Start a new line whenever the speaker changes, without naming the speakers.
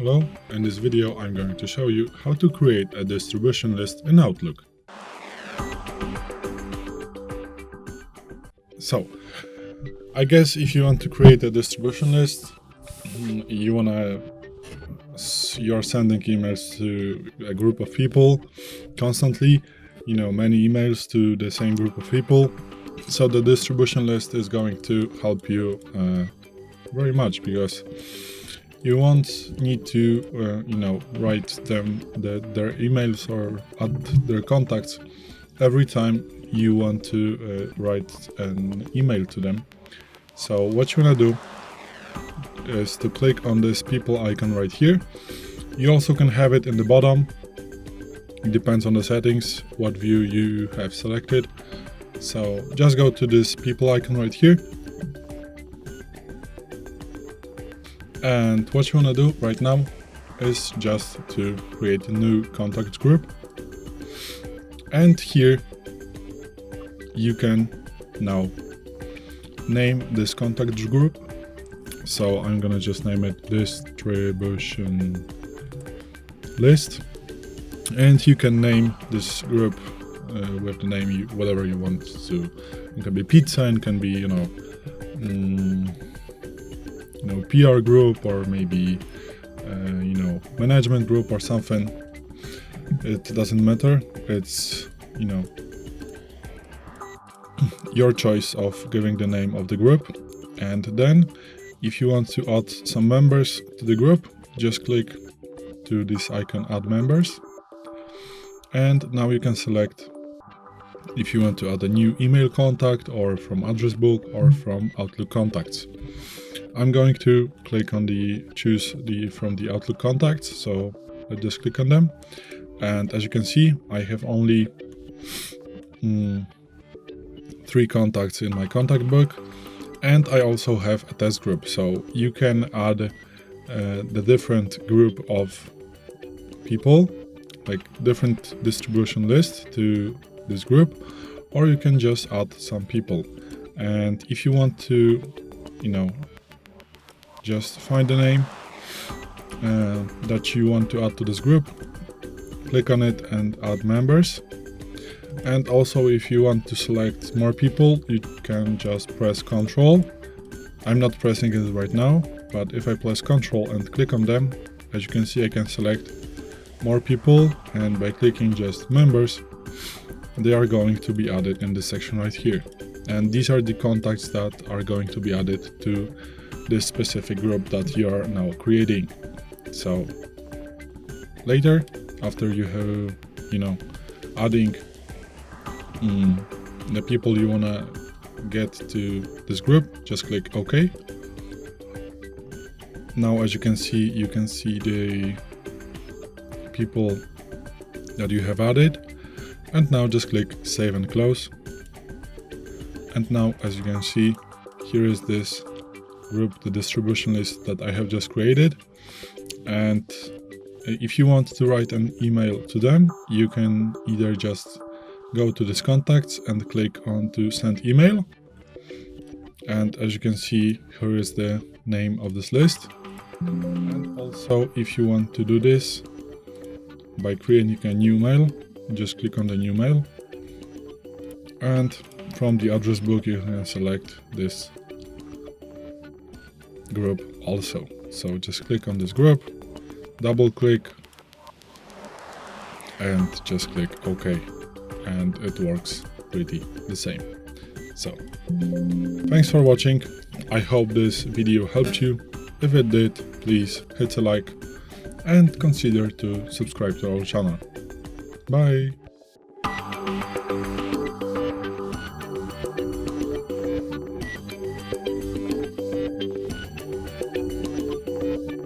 Hello, in this video I'm going to show you how to create a distribution list in Outlook. So, I guess if you want to create a distribution list, you're sending emails to a group of people constantly, many emails to the same group of people. So the distribution list is going to help you very much, because you won't need to, write them their emails or add their contacts every time you want to write an email to them. So what you want to do is to click on this people icon right here. You also can have it in the bottom. It depends on the settings, what view you have selected. So just go to this people icon right here. And what you want to do right now is just to create a new contact group. And here you can now name this contact group. So I'm gonna just name it distribution list. And you can name this group with the name whatever you want to. It can be pizza, and can be PR group, or maybe management group or something. It doesn't matter. It's your choice of giving the name of the group. And then if you want to add some members to the group, just click to this icon, add members. And now you can select if you want to add a new email contact, or from address book, or from Outlook contacts. I'm going to click on choose from the Outlook contacts, so I just click on them. And as you can see, I have only 3 contacts in my contact book, and I also have a test group. So you can add the different group of people, like different distribution list to this group, or you can just add some people. And if you want to, just find the name that you want to add to this group, click on it and add members. And also, if you want to select more people, you can just press Ctrl. I'm not pressing it right now, but if I press Ctrl and click on them, as you can see, I can select more people, and by clicking just members, they are going to be added in this section right here. And these are the contacts that are going to be added to this specific group that you are now creating. So later, after you have, adding the people you want to get to this group, just click OK. Now, as you can see the people that you have added. And now just click Save and Close. And now, as you can see, here is this group, the distribution list that I have just created. And if you want to write an email to them, you can either just go to this contacts and click on to send email. And as you can see, here is the name of this list. And also, if you want to do this by creating a new mail, just click on the new mail. And from the address book, you can select this group also. So just click on this group, double click, and just click OK. And it works pretty the same. So thanks for watching. I hope this video helped you. If it did, please hit a like and consider to subscribe to our channel. Bye!